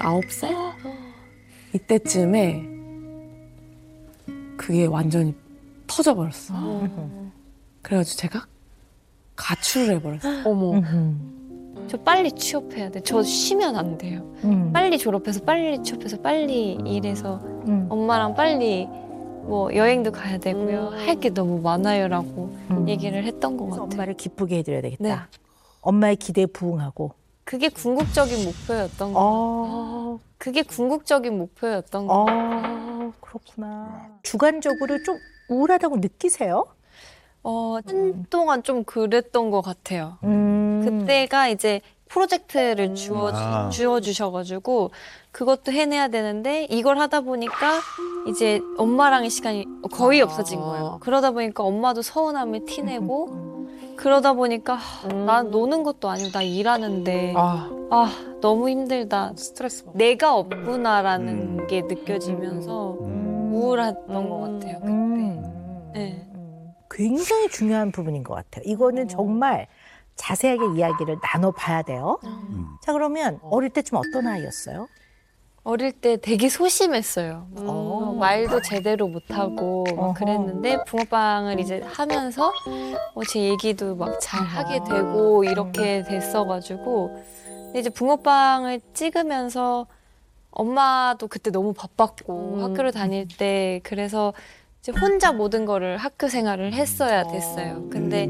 9살? 이때쯤에 그게 완전히 터져버렸어. 그래가지고 제가 가출을 해버렸어요. 어머. 저 빨리 취업해야 돼. 저 쉬면 안 돼요. 빨리 졸업해서 빨리 취업해서 빨리 일해서 엄마랑 빨리 뭐 여행도 가야 되고요. 할 게 너무 많아요라고 얘기를 했던 것 그래서 같아요. 엄마를 기쁘게 해드려야 되겠다. 네. 엄마의 기대에 부응하고. 그게 궁극적인 목표였던 것 같아요. 그게 궁극적인 목표였던 것 같아요. 그렇구나. 주관적으로 좀 우울하다고 느끼세요? 한동안 좀 그랬던 것 같아요. 그때가 이제 프로젝트를 주어주셔가지고 그것도 해내야 되는데 이걸 하다 보니까 이제 엄마랑의 시간이 거의 없어진 거예요. 그러다 보니까 엄마도 서운함을 티내고 그러다 보니까 난 노는 것도 아니고 나 일하는데 너무 힘들다. 스트레스 받고. 내가 없구나라는 게 느껴지면서 우울했던 것 같아요. 그때. 네. 굉장히 중요한 부분인 것 같아요. 이거는 정말 자세하게 이야기를 나눠봐야 돼요. 자, 그러면 어릴 때쯤 어떤 아이였어요? 어릴 때 되게 소심했어요. 말도 제대로 못하고 막 그랬는데 붕어빵을 이제 하면서 제 얘기도 막 잘 하게 되고 이렇게 됐어가지고 근데 이제 붕어빵을 찍으면서 엄마도 그때 너무 바빴고 학교를 다닐 때 그래서 이제 혼자 모든 거를 학교 생활을 했어야 됐어요. 근데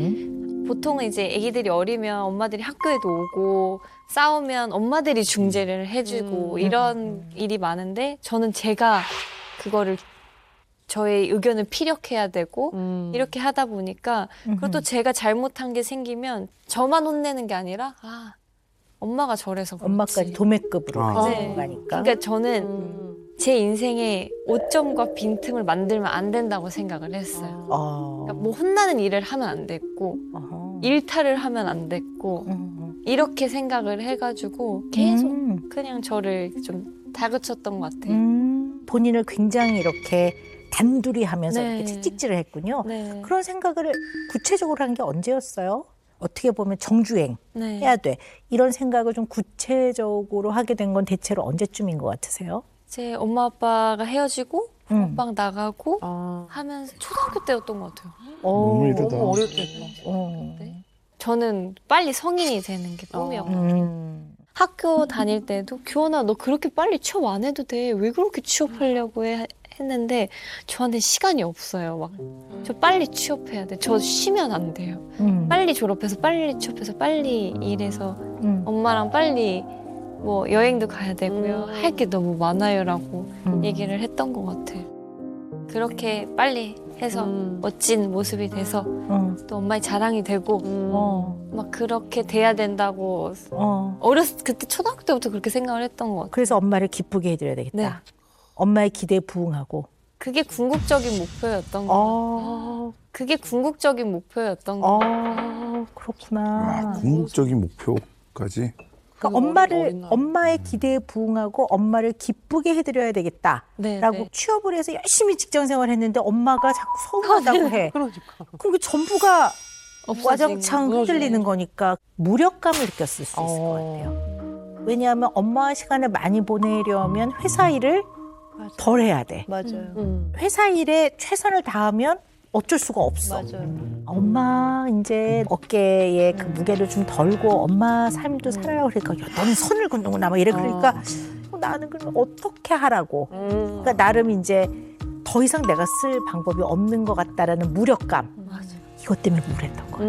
보통은 이제 아기들이 어리면 엄마들이 학교에도 오고 싸우면 엄마들이 중재를 해주고 이런 일이 많은데 저는 제가 그거를 저의 의견을 피력해야 되고 이렇게 하다 보니까 그리고 또 제가 잘못한 게 생기면 저만 혼내는 게 아니라 엄마가 저래서 그렇지. 엄마까지 도매급으로 네. 가니까. 그러니까 저는 제 인생에 오점과 빈틈을 만들면 안 된다고 생각을 했어요. 그러니까 뭐 혼나는 일을 하면 안 됐고 일탈을 하면 안 됐고 이렇게 생각을 해가지고 계속 그냥 저를 좀 다그쳤던 것 같아요. 본인을 굉장히 이렇게 단둘이 하면서 네. 이렇게 채찍질을 했군요. 네. 그런 생각을 구체적으로 한 게 언제였어요? 어떻게 보면 정주행 네. 해야 돼. 이런 생각을 좀 구체적으로 하게 된 건 대체로 언제쯤인 것 같으세요? 제 엄마 아빠가 헤어지고 붕어빵 나가고 하면서 초등학교 때였던 것 같아요. 너무 이르다. 어릴 때. 네. 저는 빨리 성인이 되는 게 꿈이었거든요. 학교 다닐 때도 교원아 너 그렇게 빨리 취업 안 해도 돼. 왜 그렇게 취업하려고 해? 했는데 저한테 시간이 없어요. 막 저 빨리 취업해야 돼. 저 쉬면 안 돼요. 빨리 졸업해서 빨리 취업해서 빨리 일해서 엄마랑 빨리 뭐 여행도 가야 되고요. 할 게 너무 많아요라고 얘기를 했던 것 같아요. 그렇게 빨리 해서 멋진 모습이 돼서 또 엄마의 자랑이 되고 막 그렇게 돼야 된다고 그때 초등학교 때부터 그렇게 생각을 했던 것 같아요. 그래서 엄마를 기쁘게 해드려야 되겠다. 네. 엄마의 기대에 부응하고. 그게 궁극적인 목표였던 것 같아요. 그게 궁극적인 목표였던 것 같아요. 그렇구나. 궁극적인 목표까지. 그러니까 엄마의 기대에 부응하고 엄마를 기쁘게 해드려야 되겠다라고 네. 취업을 해서 열심히 직장 생활을 했는데 엄마가 자꾸 서운하다고 해. 그러니까. 그럼 그 전부가 없어진 와장창 흔들리는 거니까 무력감을 느꼈을 수 있을 것 같아요. 왜냐하면 엄마와 시간을 많이 보내려면 회사 일을 덜 해야 돼. 맞아요. 회사 일에 최선을 다하면 어쩔 수가 없어. 맞아요. 엄마 이제 어깨에 그 무게를 좀 덜고 엄마 삶도 살아라고 그러니까 야, 너는 선을 긋는구나 막 이래 그러니까 나는 그럼 어떻게 하라고. 그러니까 나름 이제 더 이상 내가 쓸 방법이 없는 것 같다라는 무력감. 이것 때문에 우울했던 거야.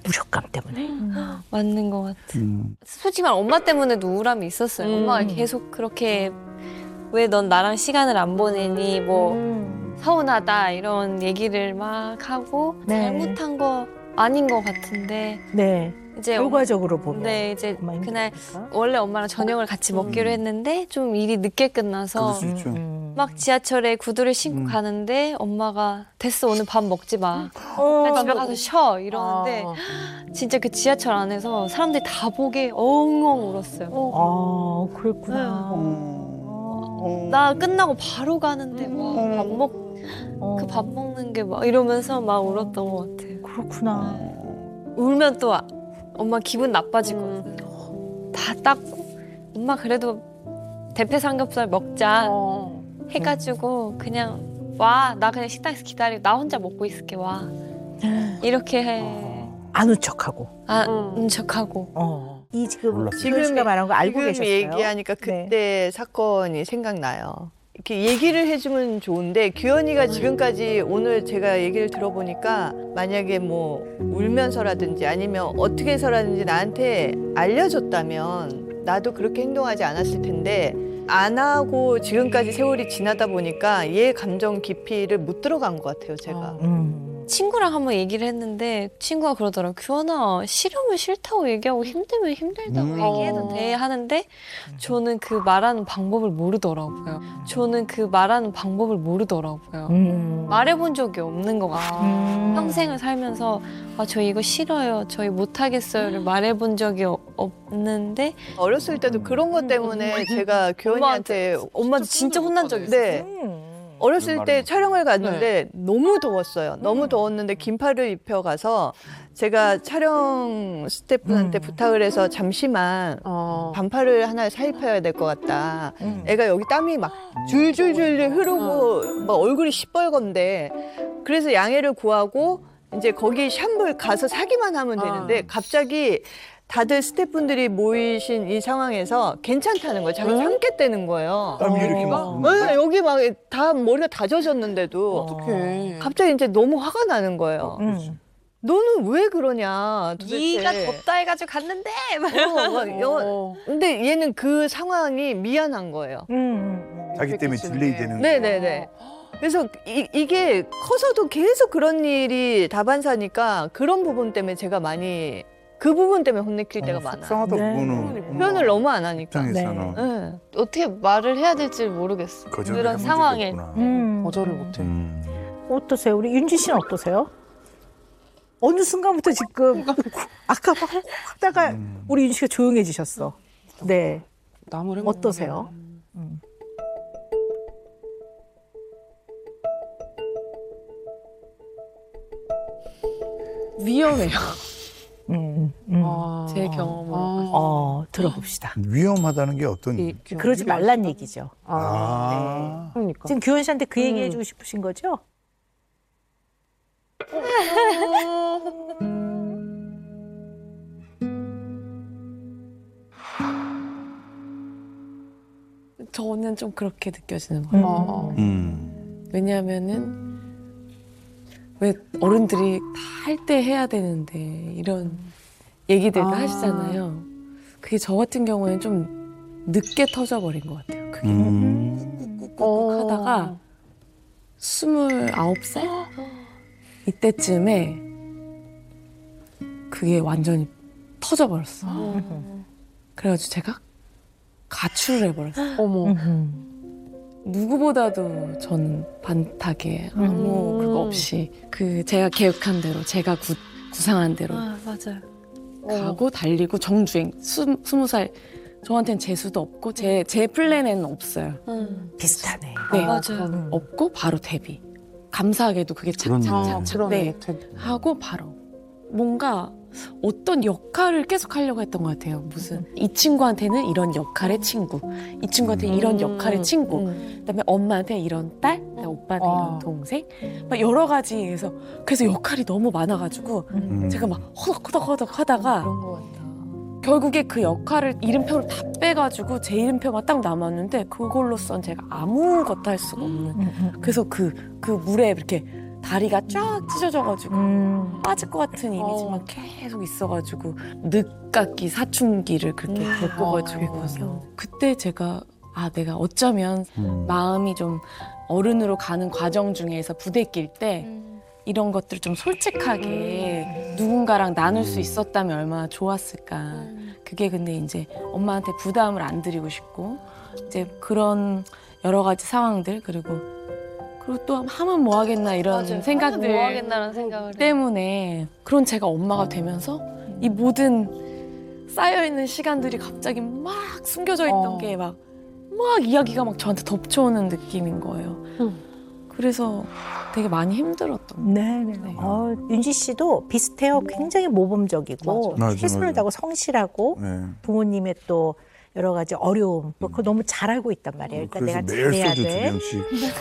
무력감 때문에. 맞는 것 같아. 솔직히 말 엄마 때문에도 우울함이 있었어요. 엄마가 계속 그렇게 왜 넌 나랑 시간을 안 보내니 뭐 서운하다 이런 얘기를 막 하고 네. 잘못한 거 아닌 것 같은데 네. 이제 결과적으로 보면. 네 이제 엄마 그날 힘드니까. 원래 엄마랑 저녁을 같이 먹기로 했는데 좀 일이 늦게 끝나서 그럴 수 있죠. 막 지하철에 구두를 신고 가는데 엄마가 됐어 오늘 밥 먹지 마 그냥 집에 가서 쉬어 이러는데 진짜 그 지하철 안에서 사람들이 다 보게 엉엉 울었어요. 그랬구나. 나 끝나고 바로 가는데 그 밥 먹는 게 막 이러면서 막 울었던 것 같아요. 그렇구나. 울면 또 엄마 기분 나빠지거든요. 다 닦고 엄마 그래도 대패 삼겹살 먹자 해가지고 그냥 와, 나 그냥 식당에서 기다리고 나 혼자 먹고 있을게, 와. 이렇게 아는 척하고. 척하고. 이 지금 몰랐어요. 지금 씨가 말한 거 알고 지금 계셨어요? 얘기하니까 네. 그때 사건이 생각나요. 이렇게 얘기를 해주면 좋은데 규현이가 지금까지 오늘 제가 얘기를 들어보니까 만약에 뭐 울면서라든지 아니면 어떻게 해서라든지 나한테 알려줬다면 나도 그렇게 행동하지 않았을 텐데 안 하고 지금까지 세월이 지나다 보니까 얘 감정 깊이를 못 들어간 것 같아요, 제가. 친구랑 한번 얘기를 했는데 친구가 그러더라고요. 규현아, 싫으면 싫다고 얘기하고 힘들면 힘들다고 얘기해도 돼 하는데 저는 그 말하는 방법을 모르더라고요. 말해본 적이 없는 것 같아요. 평생을 살면서 저 이거 싫어요, 저희 못하겠어요를 말해본 적이 없는데 어렸을 때도 그런 것 때문에 제가 규현이한테 엄마한테 진짜 혼난 적이 있어요. 네. 어렸을 때 촬영을 갔는데 너무 더웠어요. 너무 더웠는데 긴팔을 입혀 가서 제가 촬영 스태프한테 부탁을 해서 잠시만 반팔을 하나 사입혀야 될 것 같다. 애가 여기 땀이 막 줄줄줄 흐르고 막 얼굴이 시뻘건데 그래서 양해를 구하고 이제 거기 샴푸를 가서 사기만 하면 되는데 갑자기 다들 스태프분들이 모이신 이 상황에서 괜찮다는 거예요. 자기 참겠다는 거예요. 땀이 이렇게 막. 네, 여기 막 다 머리가 다 젖었는데도 갑자기 이제 너무 화가 나는 거예요. 너는 왜 그러냐 도대체. 네가 덥다 해가지고 갔는데 근데 얘는 그 상황이 미안한 거예요. 자기 때문에 딜레이 되는. 네네네. 그래서 이게 커서도 계속 그런 일이 다반사니까 그런 부분 때문에 제가 많이 그 부분 때문에 혼내킬 때가 많아요. 속상하다 네. 그거는. 표현을 너무 안 하니까. 입장에서는 네. 어떻게 말을 해야 될지 모르겠어. 거절을 그런 해본 상황에. 적이 있구나. 거절을 못해. 어떠세요? 우리 윤지 씨는 어떠세요? 어느 순간부터 지금 아까 막 하다가 우리 윤지 씨가 조용해지셨어. 네. 남을 어떠세요? 위험해요. 제 제 경험으로. 들어봅시다. 위험하다는 게 어떤? 그러지 말란 얘기죠. 그러니까. 지금 규현 씨한테 그 얘기 해주고 싶으신 거죠? 저는 좀 그렇게 느껴지는 거예요. 왜냐하면은 왜 어른들이 다 할 때 해야 되는데 이런 얘기들도 하시잖아요. 그게 저 같은 경우에는 좀 늦게 터져버린 것 같아요. 그게 꾹꾹꾹 하다가 29살 이때쯤에 그게 완전히 터져버렸어. 그래가지고 제가 가출을 해버렸어요. 어머. 누구보다도 저는 반타게 아무 그거 없이 그 제가 계획한 대로 제가 구상한 대로 맞아요. 가고 달리고 정주행 20살 저한테는 재수도 없고 제 플랜에는 없어요. 비슷하네. 네, 맞아요. 없고 바로 데뷔. 감사하게도 그게 그런 착착착착 네, 하고 바로 뭔가 어떤 역할을 계속 하려고 했던 것 같아요. 무슨 이 친구한테는 이런 역할의 친구, 이 친구한테는 이런 역할의 친구, 그다음에 엄마한테 이런 딸, 그다음에 오빠한테 이런 동생, 막 여러 가지 그래서 역할이 너무 많아가지고 제가 막 허덕허덕 하다가 그런 것 같아. 결국에 그 역할을 이름표를 다 빼가지고 제 이름표만 딱 남았는데 그걸로선 제가 아무것도 할 수가 없는. 그래서 그 물에 이렇게 다리가 쫙 찢어져가지고 빠질 것 같은 이미지만 계속 있어가지고 늦깎이 사춘기를 그렇게 겪어가지고 그때 제가 내가 어쩌면 마음이 좀 어른으로 가는 과정 중에서 부대낄 때 이런 것들을 좀 솔직하게 누군가랑 나눌 수 있었다면 얼마나 좋았을까. 그게 근데 이제 엄마한테 부담을 안 드리고 싶고 이제 그런 여러 가지 상황들 그리고 또 하면 뭐 하겠나 이런 생각들 뭐 하겠나라는 생각을 때문에 그런 제가 엄마가 되면서 이 모든 쌓여있는 시간들이 갑자기 막 숨겨져 있던 게 막 이야기가 막 저한테 덮쳐오는 느낌인 거예요. 그래서 되게 많이 힘들었던 네네. 윤지 씨도 비슷해요. 굉장히 모범적이고 맞아, 최선을 맞아. 다하고 성실하고 네. 부모님의 또 여러 가지 어려움 그거 너무 잘 알고 있단 말이에요. 그러니까 내가 그래서 매일 잘해야 소주 두 돼. 병씩.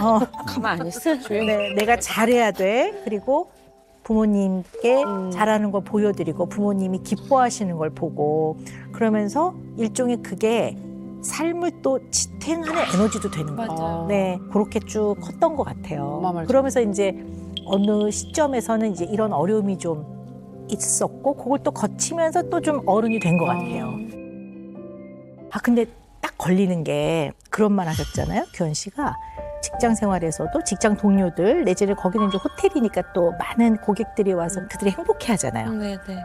가만 안 있어. 조용히. 네, 내가 잘해야 돼. 그리고 부모님께 잘하는 걸 보여드리고 부모님이 기뻐하시는 걸 보고 그러면서 일종의 그게 삶을 또 지탱하는 에너지도 되는 거예요. 맞아요. 네, 그렇게 쭉 컸던 것 같아요. 엄마 말 그러면서 이제 어느 시점에서는 이제 이런 어려움이 좀 있었고 그걸 또 거치면서 또 좀 어른이 된 것 같아요. 아 근데 딱 걸리는 게 그런 말 하셨잖아요, 규현 씨가. 직장 생활에서도 직장 동료들 내지는 거기는 이제 호텔이니까 또 많은 고객들이 와서 그들이 행복해 하잖아요. 네, 네.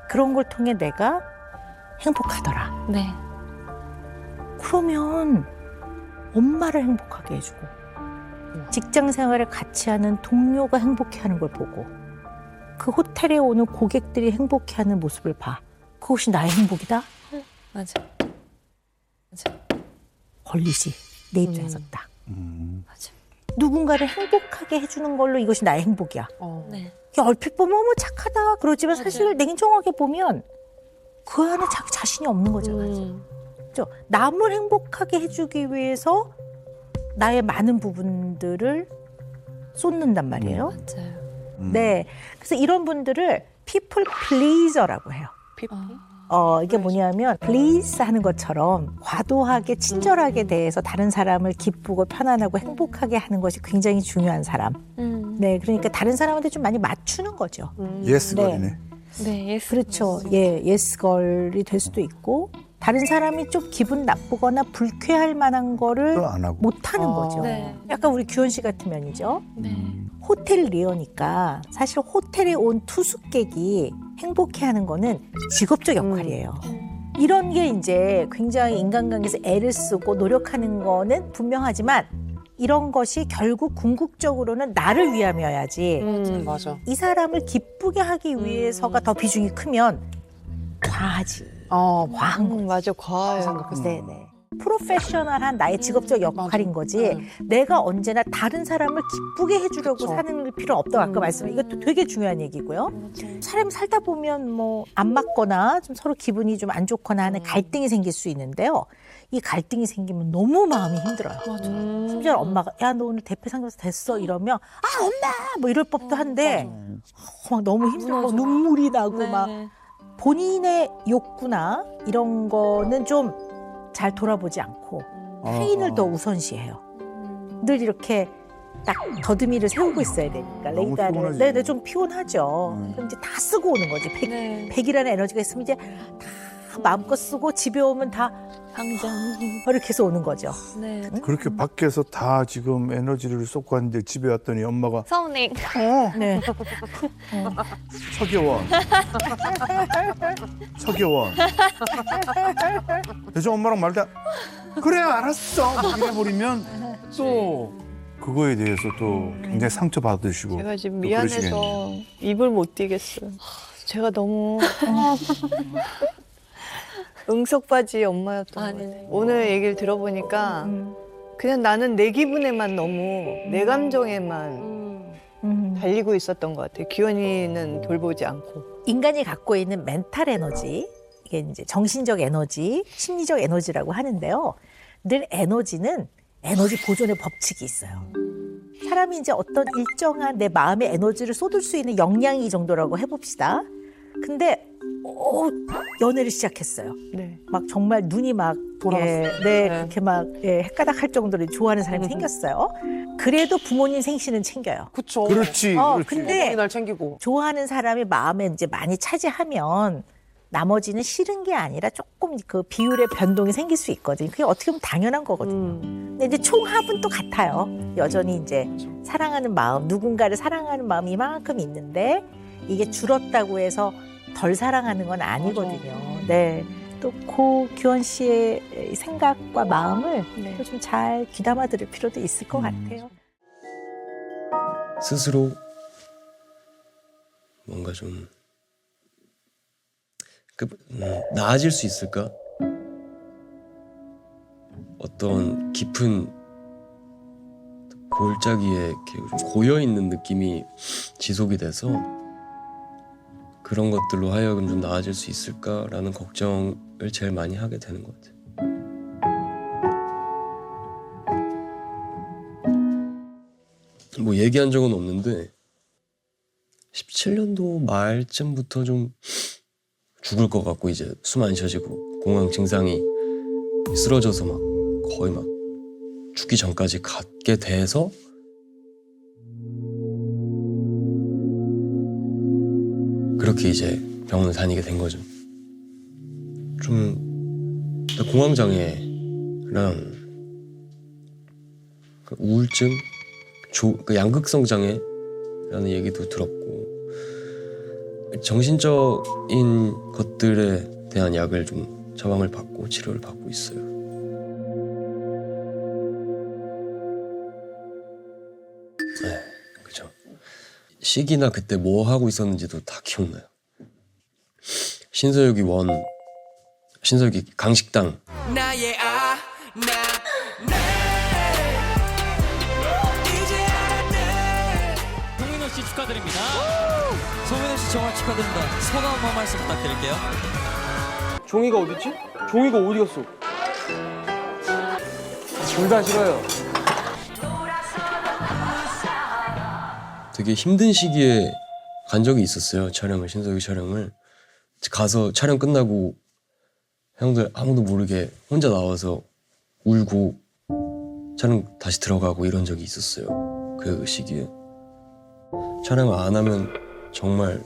그런 걸 통해 내가 행복하더라. 네. 그러면 엄마를 행복하게 해주고 직장 생활을 같이 하는 동료가 행복해하는 걸 보고 그 호텔에 오는 고객들이 행복해하는 모습을 봐. 그것이 나의 행복이다? 맞아. 걸리지. 내 입장에서 딱. 맞아. 누군가를 행복하게 해주는 걸로 이것이 나의 행복이야. 네. 이게 얼핏 보면 어머 착하다 그러지만 사실 맞아요. 냉정하게 보면 그 안에 자기 자신이 없는 거잖아요. 그렇죠? 남을 행복하게 해주기 위해서 나의 많은 부분들을 쏟는단 말이에요. 맞아요. 네, 그래서 이런 분들을 people pleaser라고 해요. 이게 뭐냐면 please 하는 것처럼 과도하게 친절하게 대해서 다른 사람을 기쁘고 편안하고 행복하게 하는 것이 굉장히 중요한 사람. 네, 그러니까 다른 사람한테 좀 많이 맞추는 거죠. 예스 네. 걸이네. 네, 예스. 그렇죠. 예, 예스걸이 될 수도 있고 다른 사람이 좀 기분 나쁘거나 불쾌할 만한 거를 또 안 하고. 못 하는 거죠. 네. 약간 우리 규현 씨 같으면이죠. 네. 호텔 리어니까 사실 호텔에 온 투숙객이 행복해하는 거는 직업적 역할이에요. 이런 게 이제 굉장히 인간관계에서 애를 쓰고 노력하는 거는 분명하지만 이런 것이 결국 궁극적으로는 나를 위함이어야지 맞아. 이 사람을 기쁘게 하기 위해서가 더 비중이 크면 과하지. 과한 거지. 맞아, 과해요. 생각했어. 네네. 프로페셔널한 나의 직업적 역할인 맞아. 거지 내가 언제나 다른 사람을 기쁘게 해주려고 그쵸. 사는 필요 없다고 아까 말씀해 이것도 되게 중요한 얘기고요. 사람이 살다 보면 뭐 안 맞거나 좀 서로 기분이 좀 안 좋거나 하는 갈등이 생길 수 있는데요. 이 갈등이 생기면 너무 마음이 힘들어요. 심지어 엄마가 야 너 오늘 대패 상에서 됐어 이러면 아 엄마 뭐 이럴 법도 한데 막 너무 힘들고 막 눈물이 나고 막 본인의 욕구나 이런 거는 좀 잘 돌아보지 않고 타인을 더 우선시해요. 늘 이렇게 딱 더듬이를 세우고 있어야 되니까 너무 레이더를 피곤하지. 네네 좀 피곤하죠. 그럼 이제 다 쓰고 오는 거지. 네. 100이라는 에너지가 있으면 이제 다 마음껏 쓰고 집에 오면 다 당장. 이렇게 해서 오는 거죠. 네. 그렇게 밖에서 다 지금 에너지를 쏟고 왔는데 집에 왔더니 엄마가 서운해. 네. 서겨원. 서겨원. 요즘 엄마랑 말다 그래 알았어 막 이래버리면 또 그거에 대해서 또 굉장히 상처받으시고 제가 지금 또 미안해서 그러시겠네. 입을 못 띄겠어요. 제가 너무 응석바지 엄마였던 것 같아요. 오늘 얘기를 들어보니까 그냥 나는 내 기분에만 너무 내 감정에만 달리고 있었던 것 같아요. 기현이는 돌보지 않고. 인간이 갖고 있는 멘탈 에너지, 이게 이제 정신적 에너지, 심리적 에너지라고 하는데요. 늘 에너지는 에너지 보존의 법칙이 있어요. 사람이 이제 어떤 일정한 내 마음의 에너지를 쏟을 수 있는 역량이 이 정도라고 해봅시다. 근데 연애를 시작했어요. 네. 막 정말 눈이 막 그렇게 막 헷가닥할 정도로 좋아하는 사람이 생겼어요. 그래도 부모님 생신은 챙겨요. 그쵸. 그렇지. 그렇지. 근데 날 챙기고. 좋아하는 사람이 마음에 이제 많이 차지하면 나머지는 싫은 게 아니라 조금 그 비율의 변동이 생길 수 있거든요. 그게 어떻게 보면 당연한 거거든요. 근데 이제 총합은 또 같아요. 여전히 이제 사랑하는 마음, 누군가를 사랑하는 마음이 이만큼 있는데 이게 줄었다고 해서 덜 사랑하는 건 아니거든요. 네. 또 고규현 씨의 생각과 마음을 좀 잘 귀담아 들을 필요도 있을 것 같아요. 스스로 뭔가 좀 나아질 수 있을까? 어떤 깊은 골짜기에 이렇게 좀 고여 있는 느낌이 지속이 돼서 그런 것들로 하여금 좀 나아질 수 있을까라는 걱정을 제일 많이 하게 되는 것 같아요. 뭐 얘기한 적은 없는데 17년도 말쯤부터 좀 죽을 것 같고 이제 숨 안 쉬어지고 공황 증상이 쓰러져서 막 거의 막 죽기 전까지 갖게 돼서 그렇게 이제 병원을 다니게 된 거죠. 좀 공황장애랑 그 우울증, 그 양극성 장애라는 얘기도 들었고 정신적인 것들에 대한 약을 좀 처방을 받고 치료를 받고 있어요. 네, 그죠. 시기나 그때 뭐 하고 있었는지도 다 기억나요. 신서유기 강식당. 송민호 씨 축하드립니다. 송민호 씨 정말 축하드립니다. 소감 한번 말씀 부탁드릴게요. 종이가 어딨지? 종이가 어디 갔어? 둘 다 싫어요. 되게 힘든 시기에 간 적이 있었어요. 신서유기 촬영을. 가서 촬영 끝나고 형들 아무도 모르게 혼자 나와서 울고 촬영 다시 들어가고 이런 적이 있었어요. 그 시기에. 촬영 안 하면 정말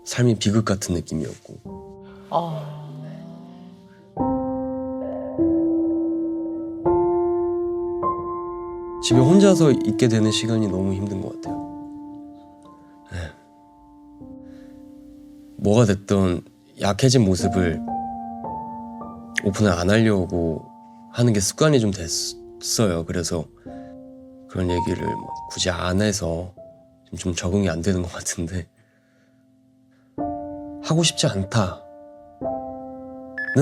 삶이 비극 같은 느낌이었고. 집에 혼자서 있게 되는 시간이 너무 힘든 것 같아요. 네. 뭐가 됐든 약해진 모습을 오픈을 안 하려고 하는 게 습관이 좀 됐어요. 그래서 그런 얘기를 굳이 안 해서 좀 적응이 안 되는 것 같은데 하고 싶지 않다는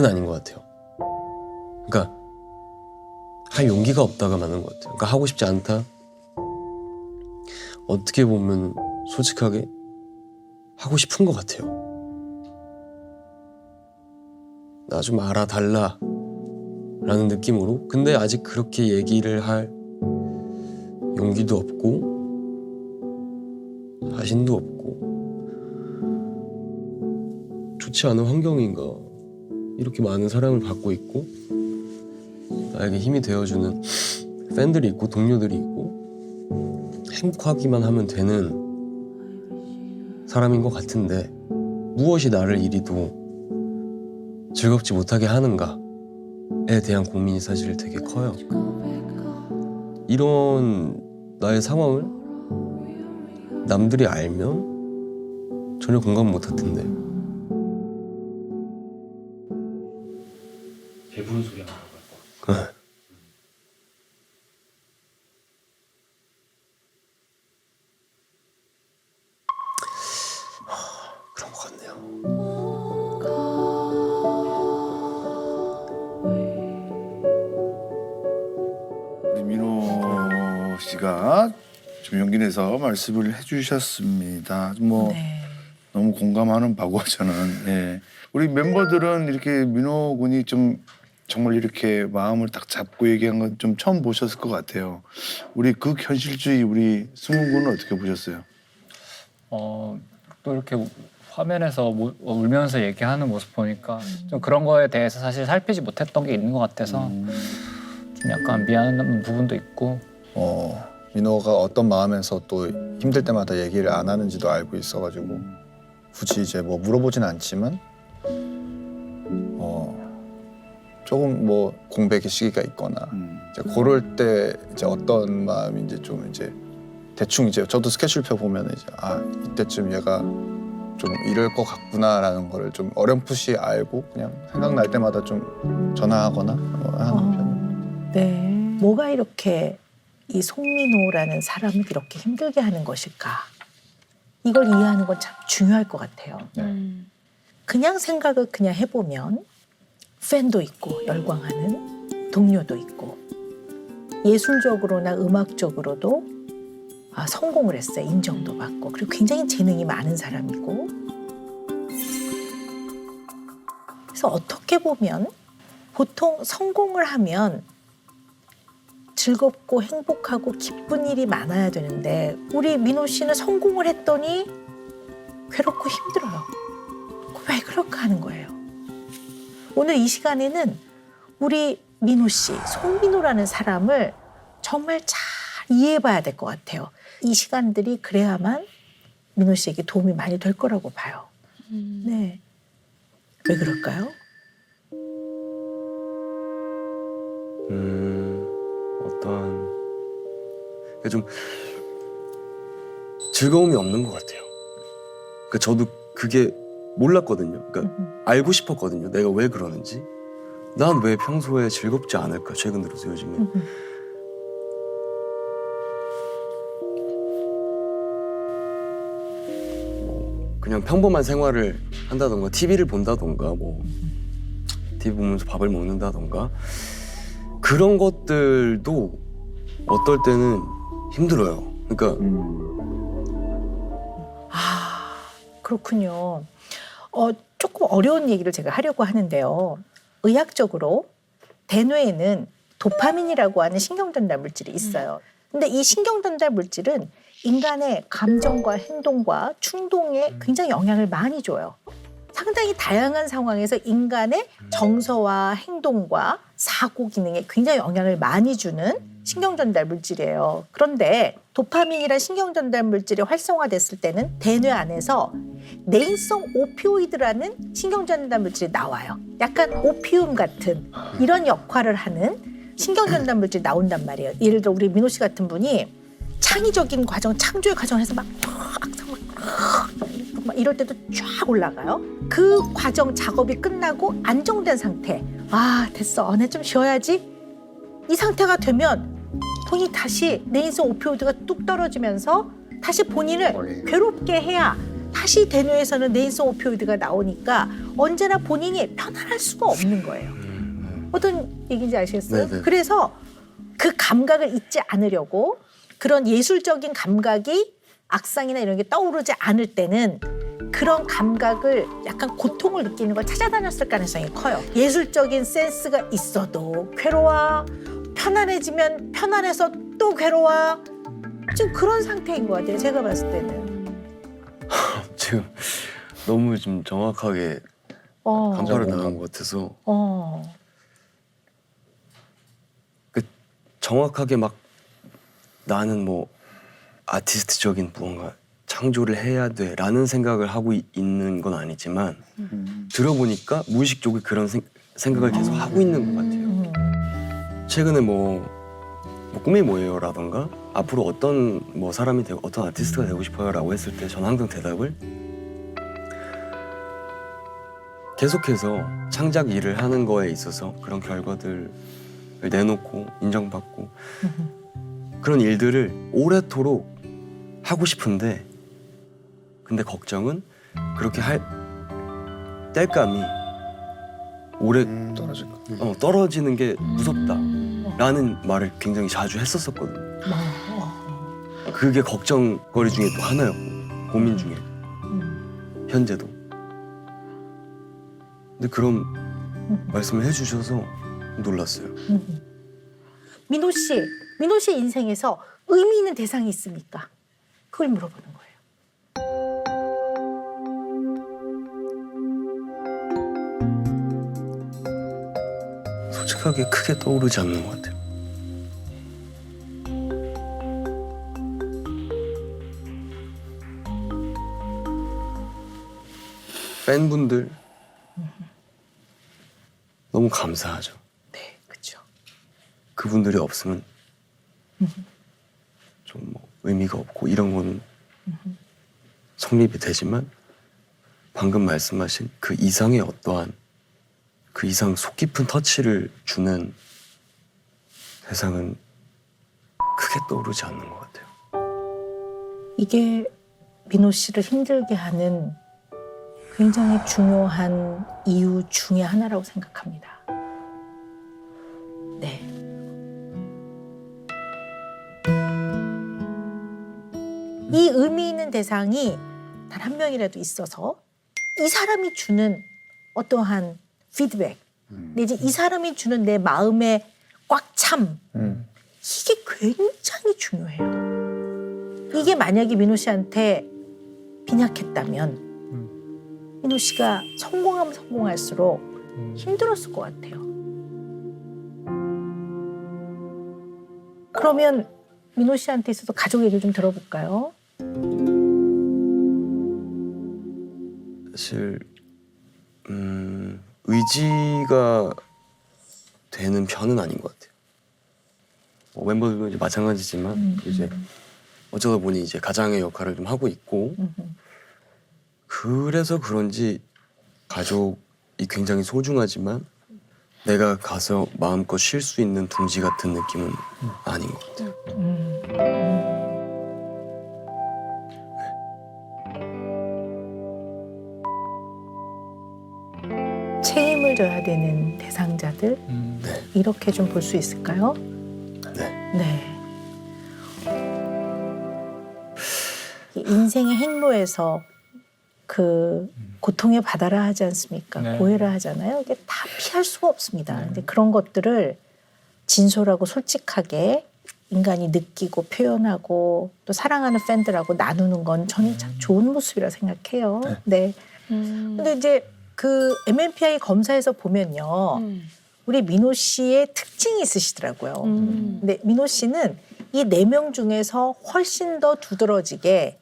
아닌 것 같아요. 그러니까 할 용기가 없다가 맞는 것 같아요. 그러니까 하고 싶지 않다. 어떻게 보면 솔직하게 하고 싶은 것 같아요. 나 좀 알아달라 라는 느낌으로. 근데 아직 그렇게 얘기를 할 용기도 없고 자신도 없고 좋지 않은 환경인가. 이렇게 많은 사랑을 받고 있고 나에게 힘이 되어주는 팬들이 있고 동료들이 있고 행복하기만 하면 되는 사람인 것 같은데 무엇이 나를 이리도 즐겁지 못하게 하는가에 대한 고민이 사실 되게 커요. 이런 나의 상황을 남들이 알면 전혀 공감 못할 텐데. 배부른 소리 하나 할 것 같아. 그런 것 같네요. 우리 민호 씨가 좀 용기 내서 말씀을 해주셨습니다. 뭐 너무 공감하는 바고 저는. 예. 우리 멤버들은 이렇게 민호 군이 좀 정말 이렇게 마음을 딱 잡고 얘기한 건 좀 처음 보셨을 것 같아요. 우리 극현실주의 우리 승우 군은 어떻게 보셨어요? 또 이렇게 화면에서 울면서 얘기하는 모습 보니까 좀 그런 거에 대해서 사실 살피지 못했던 게 있는 것 같아서 좀 약간 미안한 부분도 있고. 민호가 어떤 마음에서 또 힘들 때마다 얘기를 안 하는지도 알고 있어가지고 굳이 이제 뭐 물어보진 않지만 조금 뭐 공백의 시기가 있거나 이제 그럴 때 이제 어떤 마음인지 좀 이제 대충 이제 저도 스케줄표 보면 이제 이때쯤 얘가 좀 이럴 것 같구나라는 거를 좀 어렴풋이 알고 그냥 생각날 때마다 좀 전화하거나 하는 편입니다. 네. 뭐가 이렇게 이 송민호라는 사람을 이렇게 힘들게 하는 것일까? 이걸 이해하는 건 참 중요할 것 같아요. 그냥 생각을 그냥 해보면 팬도 있고 열광하는 동료도 있고 예술적으로나 음악적으로도 성공을 했어요. 인정도 받고 그리고 굉장히 재능이 많은 사람이고 그래서 어떻게 보면 보통 성공을 하면 즐겁고 행복하고 기쁜 일이 많아야 되는데 우리 민호 씨는 성공을 했더니 괴롭고 힘들어요. 왜 그럴까 하는 거예요. 오늘 이 시간에는 우리 민호 씨, 송민호라는 사람을 정말 잘 이해해봐야 될 것 같아요. 이 시간들이 그래야만 민호 씨에게 도움이 많이 될 거라고 봐요. 네. 왜 그럴까요? 어떤 좀 즐거움이 없는 것 같아요. 그러니까 저도 그게 몰랐거든요. 그러니까 알고 싶었거든요. 내가 왜 그러는지. 난 왜 평소에 즐겁지 않을까? 최근 들어서 요즘에. 그냥 평범한 생활을 한다던가 TV를 본다던가 뭐 TV 보면서 밥을 먹는다던가 그런 것들도 어떨 때는 힘들어요. 그러니까 아, 그렇군요. 조금 어려운 얘기를 제가 하려고 하는데요. 의학적으로 대뇌에는 도파민이라고 하는 신경전달 물질이 있어요. 근데 이 신경전달 물질은 인간의 감정과 행동과 충동에 굉장히 영향을 많이 줘요. 상당히 다양한 상황에서 인간의 정서와 행동과 사고 기능에 굉장히 영향을 많이 주는 신경전달 물질이에요. 그런데 도파민이란 신경전달 물질이 활성화됐을 때는 대뇌 안에서 내인성 오피오이드라는 신경전달 물질이 나와요. 약간 오피움 같은 이런 역할을 하는 신경전달 물질이 나온단 말이에요. 예를 들어 우리 민호 씨 같은 분이 창의적인 과정, 창조의 과정에서 막 이럴 때도 쫙 올라가요. 그 과정 작업이 끝나고 안정된 상태. 아, 됐어. 내 좀 쉬어야지. 이 상태가 되면 본인이 다시 내인성 오피오이드가 뚝 떨어지면서 다시 본인을 괴롭게 해야 다시 대뇌에서는 내인성 오피오이드가 나오니까 언제나 본인이 편안할 수가 없는 거예요. 어떤 얘기인지 아시겠어요? 네네. 그래서 그 감각을 잊지 않으려고 그런 예술적인 감각이 악상이나 이런 게 떠오르지 않을 때는 그런 감각을 약간 고통을 느끼는 걸 찾아다녔을 가능성이 커요. 예술적인 센스가 있어도 괴로워, 편안해지면 편안해서 또 괴로워. 지금 그런 상태인 것 같아요. 제가 봤을 때는. 지금 너무 좀 정확하게 간파를 나간 것 같아서 정확하게 막 나는 뭐 아티스트적인 무언가 창조를 해야 돼라는 생각을 하고 있는 건 아니지만 들어보니까 무의식적으로 그런 생각을 계속 하고 있는 것 같아요. 최근에 뭐 꿈이 뭐예요라던가 앞으로 어떤 뭐 사람이 되고 어떤 아티스트가 되고 싶어요라고 했을 때 저는 항상 대답을 계속해서 창작 일을 하는 거에 있어서 그런 결과들을 내놓고 인정받고 그런 일들을 오래도록 하고 싶은데 근데 걱정은 그렇게 할 땔감이 오래 떨어지는 게 무섭다라는 말을 굉장히 자주 했었거든요. 그게 걱정거리 중에 또 하나였고 고민 중에 현재도. 근데 그런 말씀을 해주셔서 놀랐어요. 민호 씨 인생에서 의미 있는 대상이 있습니까? 그걸 물어보는 거예요. 솔직하게 크게 떠오르지 않는 것 같아요. 팬분들 너무 감사하죠. 네, 그렇죠. 그분들이 없으면 좀 뭐 의미가 없고 이런 거는 성립이 되지만 방금 말씀하신 그 이상의 어떠한 그 이상 속 깊은 터치를 주는 세상은 크게 떠오르지 않는 것 같아요. 이게 민호 씨를 힘들게 하는 굉장히 중요한 이유 중에 하나라고 생각합니다. 네. 이 의미 있는 대상이 단 한 명이라도 있어서 이 사람이 주는 어떠한 피드백 내지 이 사람이 주는 내 마음의 꽉 참 이게 굉장히 중요해요. 이게 만약에 민호 씨한테 빈약했다면 민호 씨가 성공하면 성공할수록 힘들었을 것 같아요. 그러면 민호 씨한테 있어서 가족 얘기 좀 들어볼까요? 사실 의지가 되는 편은 아닌 것 같아요. 뭐 멤버들도 이제 마찬가지지만 이제 어쩌다 보니 이제 가장의 역할을 좀 하고 있고 그래서 그런지 가족이 굉장히 소중하지만 내가 가서 마음껏 쉴 수 있는 둥지 같은 느낌은 아닌 것 같아요. 책임을 져야 되는 대상자들 네. 이렇게 좀 볼 수 있을까요? 네. 네. 인생의 행로에서 그 고통의 바다라 하지 않습니까? 네. 고해라 하잖아요. 이게 다 피할 수가 없습니다. 근데 그런 것들을 진솔하고 솔직하게 인간이 느끼고 표현하고 또 사랑하는 팬들하고 나누는 건 저는 참 좋은 모습이라 생각해요. 네. 근데 이제 그 MMPI 검사에서 보면요. 우리 민호 씨의 특징이 있으시더라고요. 근데 민호 씨는 이 4명 중에서 훨씬 더 두드러지게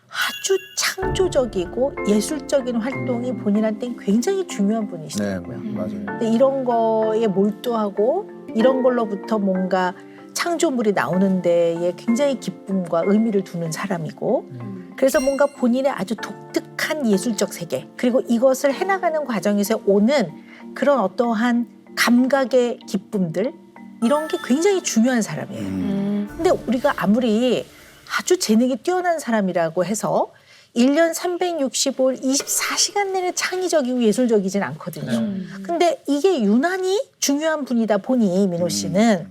아주 창조적이고 예술적인 활동이 본인한테 굉장히 중요한 네, 분이시더라고요. 맞아요. 근데 이런 거에 몰두하고 이런 걸로부터 뭔가 창조물이 나오는 데에 굉장히 기쁨과 의미를 두는 사람이고 그래서 뭔가 본인의 아주 독특한 예술적 세계 그리고 이것을 해나가는 과정에서 오는 그런 어떠한 감각의 기쁨들 이런 게 굉장히 중요한 사람이에요. 근데 우리가 아무리 아주 재능이 뛰어난 사람이라고 해서 1년 365일 24시간 내내 창의적이고 예술적이진 않거든요. 근데 이게 유난히 중요한 분이다 보니 민호 씨는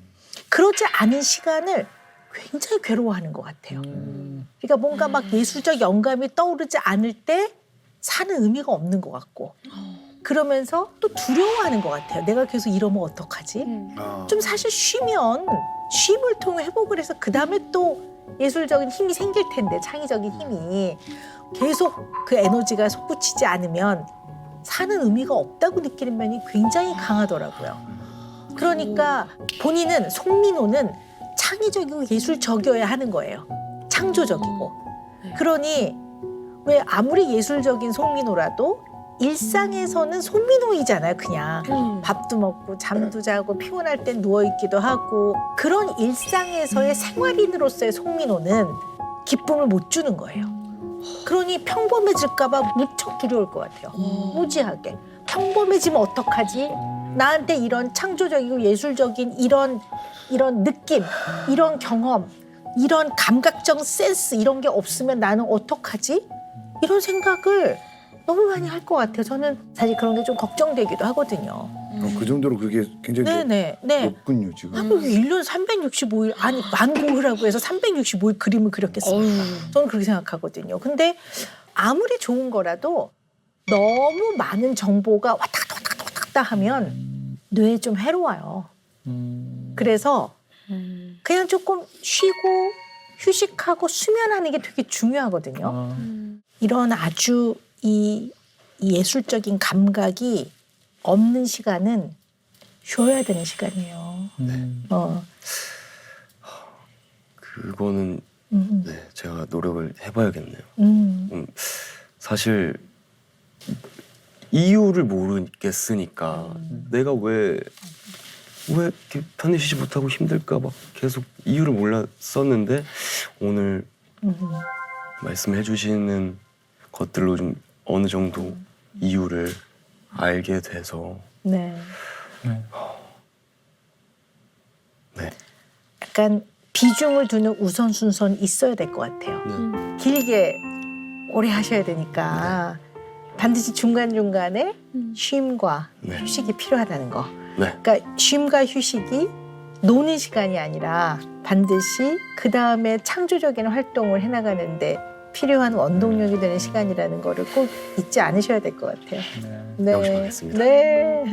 그러지 않은 시간을 굉장히 괴로워하는 것 같아요. 그러니까 뭔가 막 예술적 영감이 떠오르지 않을 때 사는 의미가 없는 것 같고 그러면서 또 두려워하는 것 같아요. 내가 계속 이러면 어떡하지? 좀 사실 쉬면 쉼을 통해 회복을 해서 그다음에 또 예술적인 힘이 생길 텐데 창의적인 힘이 계속 그 에너지가 솟구치지 않으면 사는 의미가 없다고 느끼는 면이 굉장히 강하더라고요. 그러니까 본인은 송민호는 창의적이고 예술적이어야 하는 거예요. 창조적이고. 그러니 왜 아무리 예술적인 송민호라도 일상에서는 송민호이잖아요. 그냥 밥도 먹고 잠도 자고 피곤할 땐 누워있기도 하고 그런 일상에서의 생활인으로서의 송민호는 기쁨을 못 주는 거예요. 그러니 평범해질까 봐 무척 두려울 것 같아요. 무지하게. 평범해지면 어떡하지? 나한테 이런 창조적이고 예술적인 이런 느낌, 이런 경험, 이런 감각적 센스 이런 게 없으면 나는 어떡하지? 이런 생각을 너무 많이 할 것 같아요. 저는 사실 그런 게 좀 걱정되기도 하거든요. 그 정도로 그게 굉장히 네. 높군요 지금. 한국이 1년 365일 아니 만고흐라고 해서 365일 그림을 그렸겠습니까? 저는 그렇게 생각하거든요. 근데 아무리 좋은 거라도 너무 많은 정보가 왔다 갔다 하면 뇌에 좀 해로워요. 그래서 그냥 조금 쉬고 휴식하고 수면하는 게 되게 중요하거든요. 이런 아주 이 예술적인 감각이 없는 시간은 쉬어야 되는 시간이에요. 그거는 네, 제가 노력을 해봐야겠네요. 사실 이유를 모르겠으니까 내가 왜 이렇게 편히 쉬지 못하고 힘들까 막 계속 이유를 몰랐었는데 오늘 말씀해 주시는 것들로 좀 어느 정도 이유를 알게 돼서 네. 네. 약간 비중을 두는 우선순서는 있어야 될 것 같아요. 길게 오래 하셔야 되니까 반드시 중간중간에 쉼과 네. 휴식이 필요하다는 거. 네. 그러니까 쉼과 휴식이 노는 시간이 아니라 반드시 그 다음에 창조적인 활동을 해나가는데 필요한 원동력이 되는 시간이라는 거를 꼭 잊지 않으셔야 될 것 같아요. 명심하겠습니다. 네.